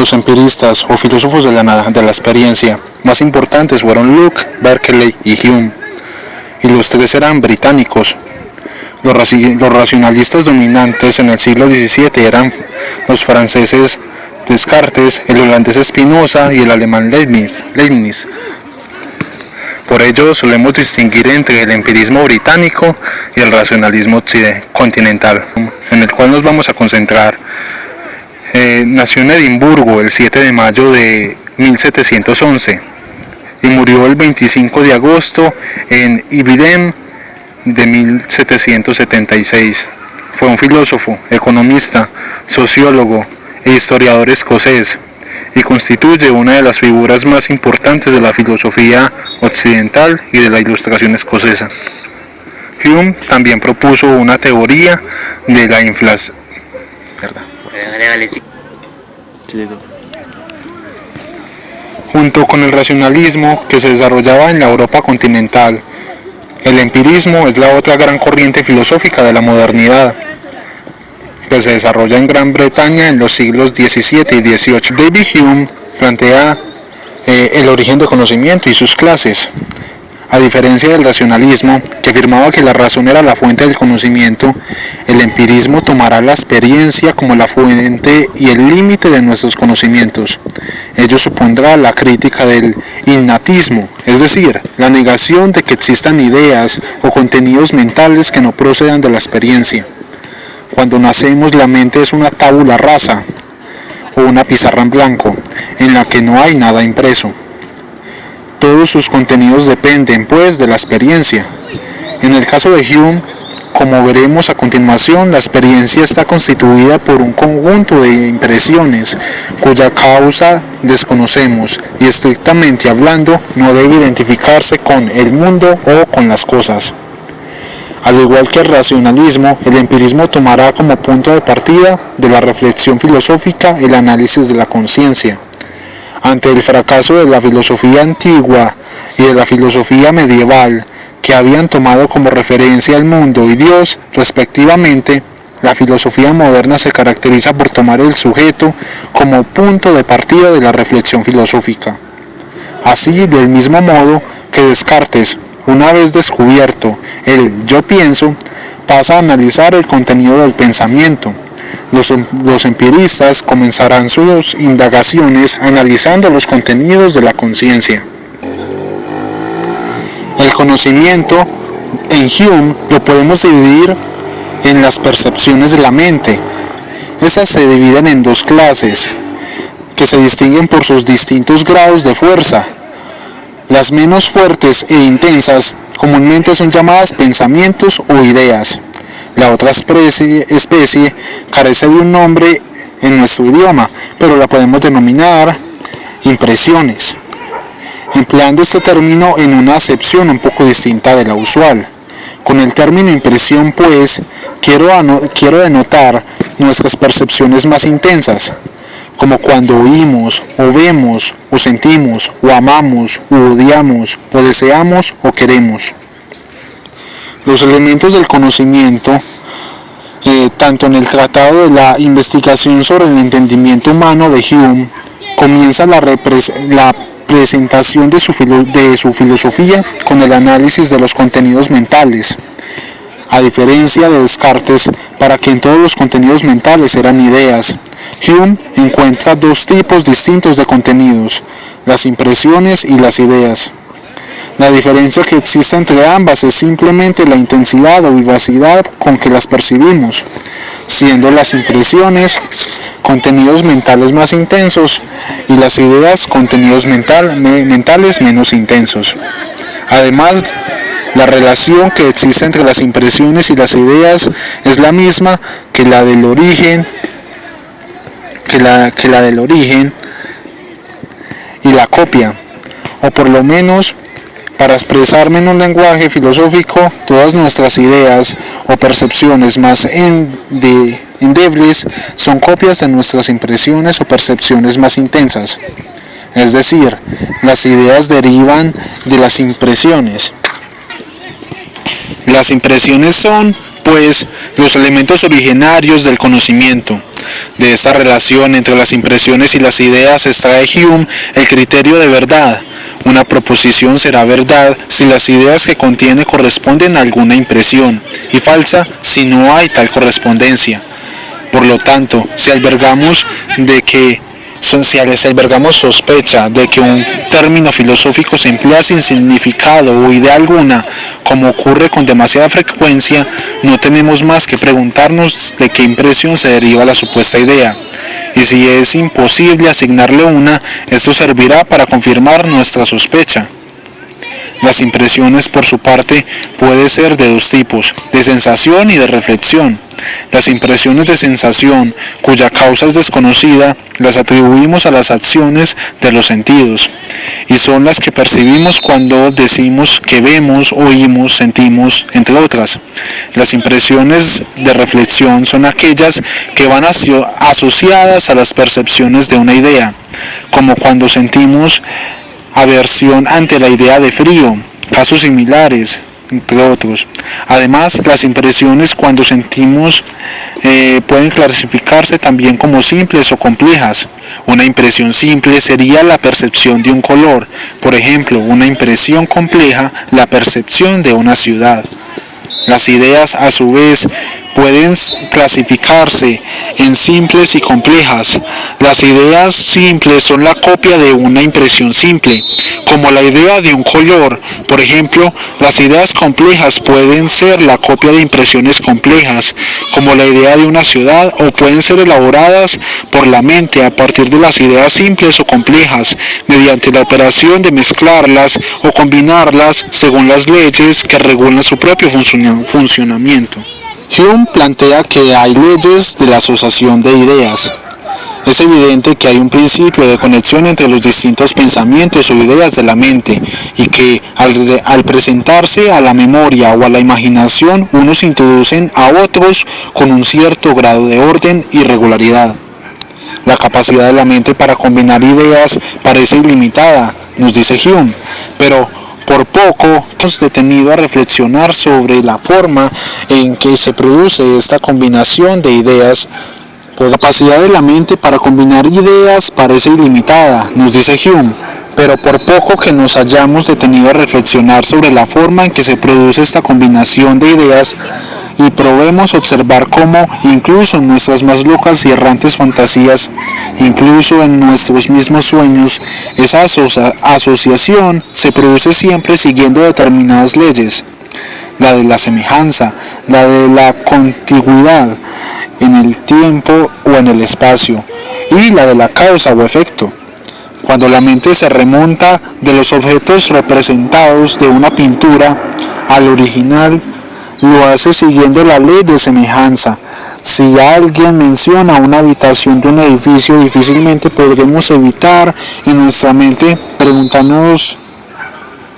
Los empiristas o filósofos de la experiencia más importantes fueron Locke, Berkeley y Hume, y los tres eran británicos. Los racionalistas dominantes en el siglo XVII eran los franceses Descartes, el holandés Spinoza y el alemán Leibniz. Por ello solemos distinguir entre el empirismo británico y el racionalismo continental, en el cual nos vamos a concentrar. Nació en Edimburgo el 7 de mayo de 1711 y murió el 25 de agosto en Ibidem de 1776. Fue un filósofo, economista, sociólogo e historiador escocés y constituye una de las figuras más importantes de la filosofía occidental y de la Ilustración escocesa. Hume también propuso una teoría de la inflación. Junto con el racionalismo que se desarrollaba en la Europa continental, el empirismo es la otra gran corriente filosófica de la modernidad, que se desarrolla en Gran Bretaña en los siglos XVII y XVIII. David Hume plantea el origen del conocimiento y sus clases. A diferencia del racionalismo, que afirmaba que la razón era la fuente del conocimiento, el empirismo tomará la experiencia como la fuente y el límite de nuestros conocimientos. Ello supondrá la crítica del innatismo, es decir, la negación de que existan ideas o contenidos mentales que no procedan de la experiencia. Cuando nacemos, la mente es una tabula rasa o una pizarra en blanco, en la que no hay nada impreso. Todos sus contenidos dependen, pues, de la experiencia. En el caso de Hume, como veremos a continuación, la experiencia está constituida por un conjunto de impresiones cuya causa desconocemos y, estrictamente hablando, no debe identificarse con el mundo o con las cosas. Al igual que el racionalismo, el empirismo tomará como punto de partida de la reflexión filosófica el análisis de la conciencia. Ante el fracaso de la filosofía antigua y de la filosofía medieval, que habían tomado como referencia el mundo y Dios, respectivamente, la filosofía moderna se caracteriza por tomar el sujeto como punto de partida de la reflexión filosófica. Así, del mismo modo que Descartes, una vez descubierto el yo pienso, pasa a analizar el contenido del pensamiento. Los empiristas comenzarán sus indagaciones analizando los contenidos de la conciencia. El conocimiento, en Hume, lo podemos dividir en las percepciones de la mente. Estas se dividen en dos clases, que se distinguen por sus distintos grados de fuerza. Las menos fuertes e intensas comúnmente son llamadas pensamientos o ideas. La otra especie carece de un nombre en nuestro idioma, pero la podemos denominar impresiones, empleando este término en una acepción un poco distinta de la usual. Con el término impresión, pues, quiero denotar nuestras percepciones más intensas, como cuando oímos, o vemos, o sentimos, o amamos, o odiamos, o deseamos, o queremos. Los elementos del conocimiento, tanto en el Tratado de la Investigación sobre el Entendimiento Humano de Hume, comienza la presentación de su filosofía con el análisis de los contenidos mentales. A diferencia de Descartes, para quien todos los contenidos mentales eran ideas, Hume encuentra dos tipos distintos de contenidos, las impresiones y las ideas. La diferencia que existe entre ambas es simplemente la intensidad o vivacidad con que las percibimos, siendo las impresiones contenidos mentales más intensos y las ideas contenidos mentales menos intensos. Además, la relación que existe entre las impresiones y las ideas es la misma que la del origen y la copia, o por lo menos, para expresarme en un lenguaje filosófico, todas nuestras ideas o percepciones más endebles son copias de nuestras impresiones o percepciones más intensas. Es decir, las ideas derivan de las impresiones. Las impresiones son pues, los elementos originarios del conocimiento. De esta relación entre las impresiones y las ideas extrae Hume el criterio de verdad. Una proposición será verdad si las ideas que contiene corresponden a alguna impresión, y falsa si no hay tal correspondencia. Por lo tanto, si albergamos sospecha de que un término filosófico se emplea sin significado o idea alguna, como ocurre con demasiada frecuencia, no tenemos más que preguntarnos de qué impresión se deriva la supuesta idea. Y si es imposible asignarle una, esto servirá para confirmar nuestra sospecha. Las impresiones, por su parte, pueden ser de dos tipos, de sensación y de reflexión. Las impresiones de sensación, cuya causa es desconocida, las atribuimos a las acciones de los sentidos, y son las que percibimos cuando decimos que vemos, oímos, sentimos, entre otras. Las impresiones de reflexión son aquellas que van asociadas a las percepciones de una idea, como cuando sentimos aversión ante la idea de frío, casos similares, entre otros. Además, las impresiones cuando sentimos pueden clasificarse también como simples o complejas. Una impresión simple sería la percepción de un color, por ejemplo, una impresión compleja, la percepción de una ciudad. Las ideas, a su vez, pueden clasificarse en simples y complejas. Las ideas simples son la copia de una impresión simple, como la idea de un color. Por ejemplo, las ideas complejas pueden ser la copia de impresiones complejas, como la idea de una ciudad, o pueden ser elaboradas por la mente a partir de las ideas simples o complejas, mediante la operación de mezclarlas o combinarlas según las leyes que regulan su propio funcionamiento. Hume plantea que hay leyes de la asociación de ideas. Es evidente que hay un principio de conexión entre los distintos pensamientos o ideas de la mente, y que al presentarse a la memoria o a la imaginación, unos introducen a otros con un cierto grado de orden y regularidad. La capacidad de la mente para combinar ideas parece ilimitada, nos dice Hume, pero por poco hemos detenido a reflexionar sobre la forma en que se produce esta combinación de ideas. La capacidad de la mente para combinar ideas parece ilimitada, nos dice Hume, pero por poco que nos hayamos detenido a reflexionar sobre la forma en que se produce esta combinación de ideas y probemos observar cómo, incluso en nuestras más locas y errantes fantasías, incluso en nuestros mismos sueños, esa asociación se produce siempre siguiendo determinadas leyes: la de la semejanza, la de la contigüidad en el tiempo o en el espacio, y la de la causa o efecto. Cuando la mente se remonta de los objetos representados de una pintura al original, lo hace siguiendo la ley de semejanza. Si alguien menciona una habitación de un edificio, difícilmente podremos evitar en nuestra mente preguntarnos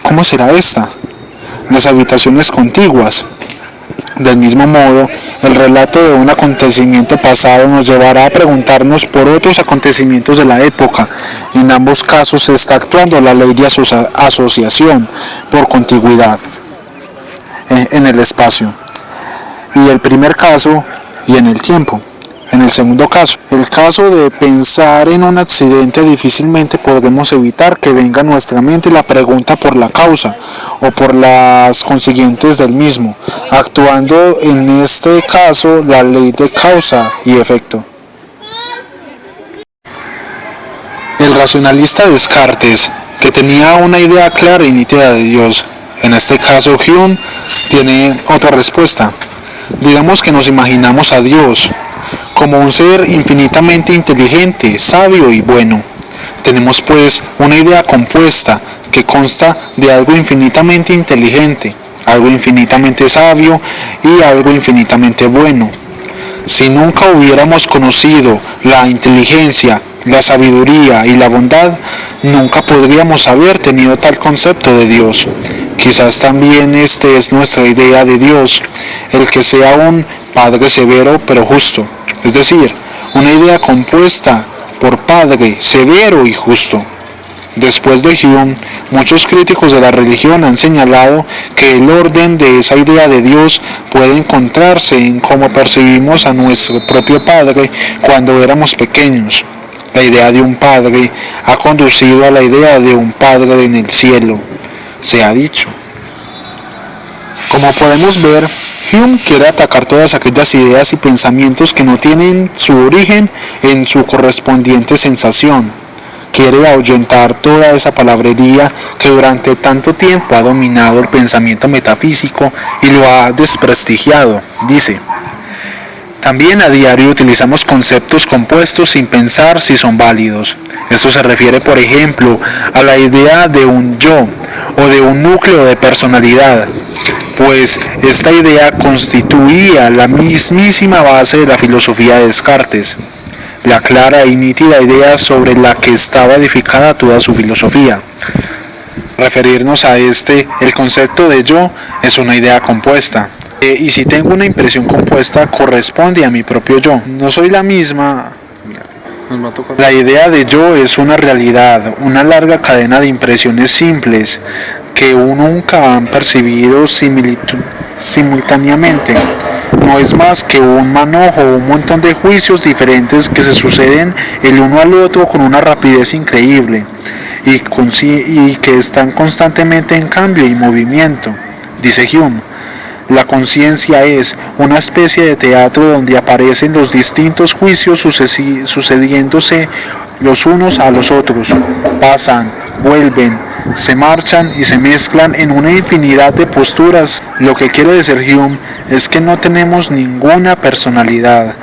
¿cómo será esta? Las habitaciones contiguas. Del mismo modo, el relato de un acontecimiento pasado nos llevará a preguntarnos por otros acontecimientos de la época. En ambos casos se está actuando la ley de asociación por contigüidad en el espacio, y el primer caso y en el tiempo. En el segundo caso, el caso de pensar en un accidente, difícilmente podremos evitar que venga a nuestra mente la pregunta por la causa o por las consiguientes del mismo, actuando en este caso la ley de causa y efecto. El racionalista Descartes, que tenía una idea clara y nítida de Dios. En este caso, Hume tiene otra respuesta. Digamos que nos imaginamos a Dios como un ser infinitamente inteligente, sabio y bueno. Tenemos pues una idea compuesta que consta de algo infinitamente inteligente, algo infinitamente sabio y algo infinitamente bueno. Si nunca hubiéramos conocido la inteligencia, la sabiduría y la bondad, nunca podríamos haber tenido tal concepto de Dios. Quizás también este es nuestra idea de Dios, el que sea un Padre severo pero justo, es decir, una idea compuesta por Padre severo y justo. Después de Hume, muchos críticos de la religión han señalado que el orden de esa idea de Dios puede encontrarse en cómo percibimos a nuestro propio Padre cuando éramos pequeños. La idea de un Padre ha conducido a la idea de un Padre en el cielo, se ha dicho. Como podemos ver, Hume quiere atacar todas aquellas ideas y pensamientos que no tienen su origen en su correspondiente sensación. Quiere ahuyentar toda esa palabrería que durante tanto tiempo ha dominado el pensamiento metafísico y lo ha desprestigiado, dice. También a diario utilizamos conceptos compuestos sin pensar si son válidos. Esto se refiere, por ejemplo, a la idea de un yo o de un núcleo de personalidad, pues esta idea constituía la mismísima base de la filosofía de Descartes, la clara y nítida idea sobre la que estaba edificada toda su filosofía. Referirnos a el concepto de yo, es una idea compuesta. Y si tengo una impresión compuesta, corresponde a mi propio yo. No soy la misma. La idea de yo es una realidad, una larga cadena de impresiones simples que nunca han percibido simultáneamente. No es más que un manojo o un montón de juicios diferentes que se suceden el uno al otro con una rapidez increíble y que están constantemente en cambio y movimiento, dice Hume. La conciencia es una especie de teatro donde aparecen los distintos juicios sucediéndose los unos a los otros, pasan, vuelven, se marchan y se mezclan en una infinidad de posturas. Lo que quiere decir Hume es que no tenemos ninguna personalidad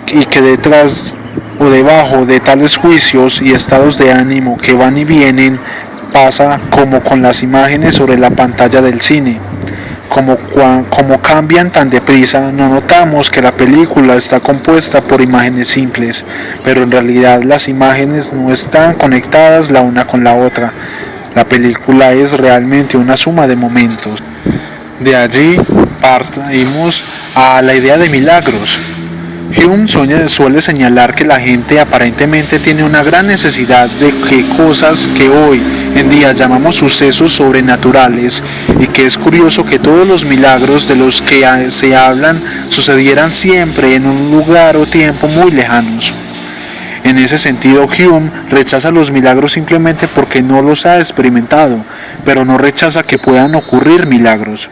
y que detrás o debajo de tales juicios y estados de ánimo que van y vienen pasa como con las imágenes sobre la pantalla del cine. Como cambian tan deprisa, no notamos que la película está compuesta por imágenes simples, pero en realidad las imágenes no están conectadas la una con la otra. La película es realmente una suma de momentos. De allí partimos a la idea de milagros. Hume suele señalar que la gente aparentemente tiene una gran necesidad de que cosas que hoy en día llamamos sucesos sobrenaturales, y que es curioso que todos los milagros de los que se hablan sucedieran siempre en un lugar o tiempo muy lejanos. En ese sentido, Hume rechaza los milagros simplemente porque no los ha experimentado, pero no rechaza que puedan ocurrir milagros.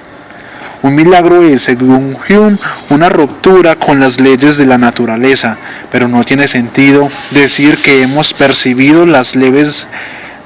Un milagro es, según Hume, una ruptura con las leyes de la naturaleza, pero no tiene sentido decir que hemos percibido las leyes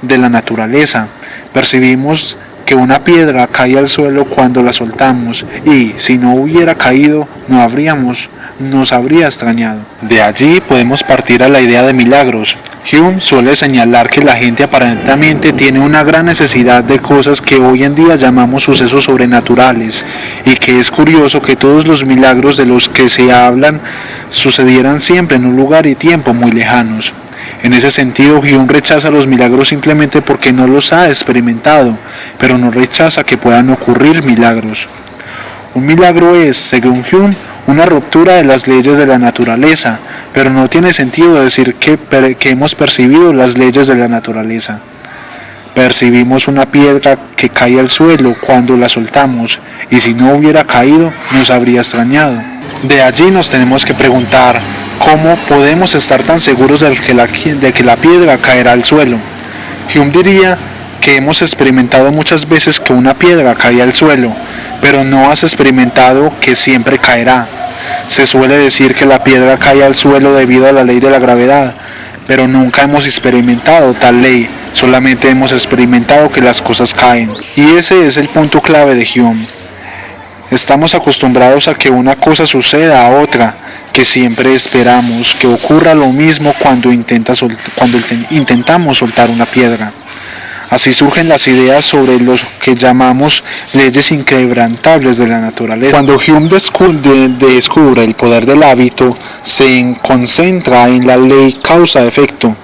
de la naturaleza. Percibimos que una piedra cae al suelo cuando la soltamos, y si no hubiera caído, nos habría extrañado. De allí podemos partir a la idea de milagros. Hume suele señalar que la gente aparentemente tiene una gran necesidad de cosas que hoy en día llamamos sucesos sobrenaturales, y que es curioso que todos los milagros de los que se hablan sucedieran siempre en un lugar y tiempo muy lejanos. En ese sentido, Hume rechaza los milagros simplemente porque no los ha experimentado, pero no rechaza que puedan ocurrir milagros. Un milagro es, según Hume, una ruptura de las leyes de la naturaleza, pero no tiene sentido decir que hemos percibido las leyes de la naturaleza. Percibimos una piedra que cae al suelo cuando la soltamos, y si no hubiera caído, nos habría extrañado. De allí nos tenemos que preguntar, ¿cómo podemos estar tan seguros de que la piedra caerá al suelo? Hume diría que hemos experimentado muchas veces que una piedra cae al suelo, pero no has experimentado que siempre caerá. Se suele decir que la piedra cae al suelo debido a la ley de la gravedad, pero nunca hemos experimentado tal ley, solamente hemos experimentado que las cosas caen. Y ese es el punto clave de Hume. Estamos acostumbrados a que una cosa suceda a otra, que siempre esperamos que ocurra lo mismo cuando intentamos soltar una piedra. Así surgen las ideas sobre lo que llamamos leyes inquebrantables de la naturaleza. Cuando Hume descubre el poder del hábito, se concentra en la ley causa-efecto.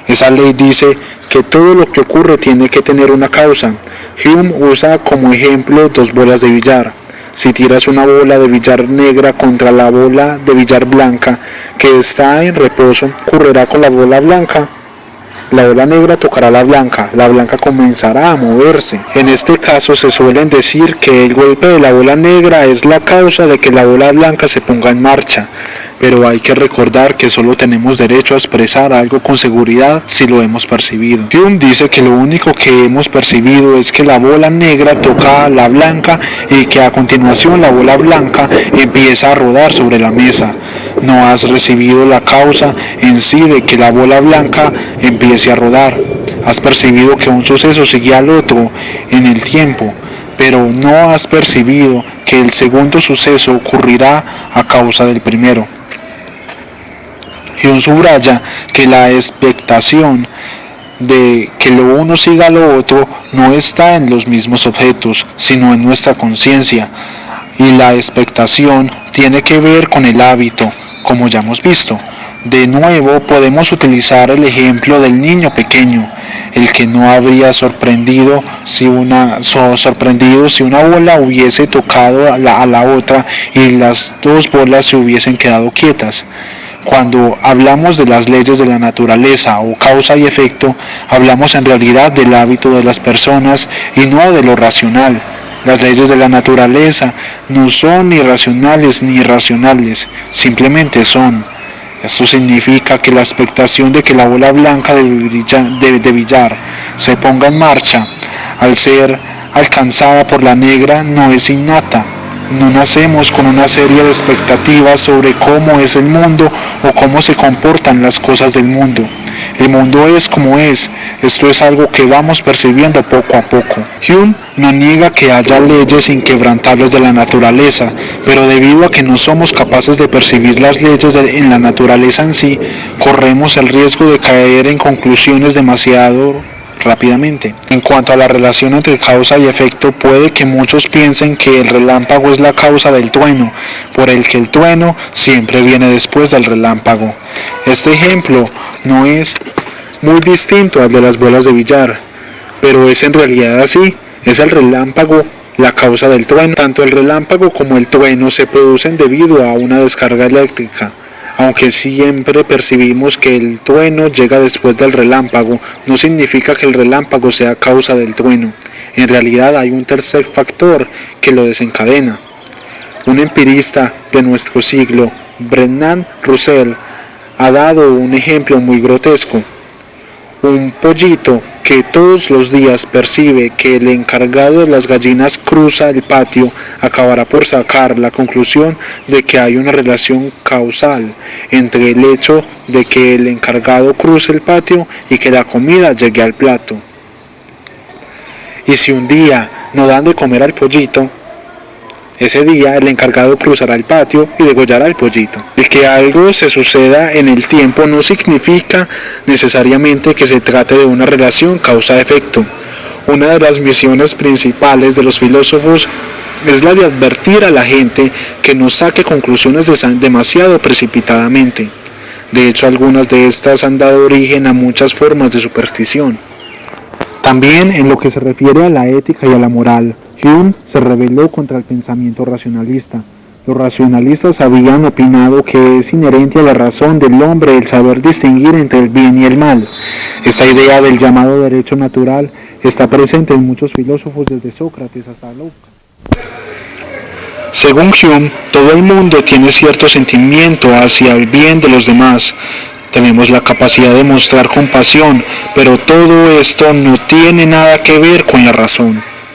Esa ley dice que todo lo que ocurre tiene que tener una causa. Hume usa como ejemplo dos bolas de billar. Si tiras una bola de billar negra contra la bola de billar blanca que está en reposo, ocurrirá con la bola blanca. la bola negra tocará la blanca comenzará a moverse. En este caso se suelen decir que el golpe de la bola negra es la causa de que la bola blanca se ponga en marcha, pero hay que recordar que solo tenemos derecho a expresar algo con seguridad si lo hemos percibido. Hume dice que lo único que hemos percibido es que la bola negra toca la blanca y que a continuación la bola blanca empieza a rodar sobre la mesa. No has recibido la causa en sí de que la bola blanca empiece a rodar. Has percibido que un suceso sigue al otro en el tiempo, pero no has percibido que el segundo suceso ocurrirá a causa del primero. Hume subraya que la expectación de que lo uno siga a lo otro no está en los mismos objetos, sino en nuestra conciencia, y la expectación tiene que ver con el hábito, como ya hemos visto. De nuevo podemos utilizar el ejemplo del niño pequeño, el que no habría sorprendido si una bola hubiese tocado a la otra y las dos bolas se hubiesen quedado quietas. Cuando hablamos de las leyes de la naturaleza o causa y efecto, hablamos en realidad del hábito de las personas y no de lo racional. Las leyes de la naturaleza no son ni racionales ni irracionales, simplemente son. Esto significa que la expectación de que la bola blanca de billar se ponga en marcha al ser alcanzada por la negra no es innata. No nacemos con una serie de expectativas sobre cómo es el mundo o cómo se comportan las cosas del mundo. El mundo es como es. Esto es algo que vamos percibiendo poco a poco. Hume no niega que haya leyes inquebrantables de la naturaleza, pero debido a que no somos capaces de percibir las leyes en la naturaleza en sí, corremos el riesgo de caer en conclusiones demasiado rápidamente. En cuanto a la relación entre causa y efecto, puede que muchos piensen que el relámpago es la causa del trueno, por el que el trueno siempre viene después del relámpago. Este ejemplo no es muy distinto al de las bolas de billar, pero es en realidad así. Es el relámpago la causa del trueno. Tanto el relámpago como el trueno se producen debido a una descarga eléctrica. Aunque siempre percibimos que el trueno llega después del relámpago, no significa que el relámpago sea causa del trueno. En realidad hay un tercer factor que lo desencadena. Un empirista de nuestro siglo, Bertrand Russell, ha dado un ejemplo muy grotesco. Un pollito que todos los días percibe que el encargado de las gallinas cruza el patio acabará por sacar la conclusión de que hay una relación causal entre el hecho de que el encargado cruce el patio y que la comida llegue al plato. Y si un día no dan de comer al pollito, ese día el encargado cruzará el patio y degollará al pollito. El que algo se suceda en el tiempo no significa necesariamente que se trate de una relación causa-efecto. Una de las misiones principales de los filósofos es la de advertir a la gente que no saque conclusiones demasiado precipitadamente. De hecho, algunas de estas han dado origen a muchas formas de superstición. También en lo que se refiere a la ética y a la moral, Hume se rebeló contra el pensamiento racionalista. Los racionalistas habían opinado que es inherente a la razón del hombre el saber distinguir entre el bien y el mal. Esta idea del llamado derecho natural está presente en muchos filósofos desde Sócrates hasta Locke. Según Hume, todo el mundo tiene cierto sentimiento hacia el bien de los demás. Tenemos la capacidad de mostrar compasión, pero todo esto no tiene nada que ver con la razón.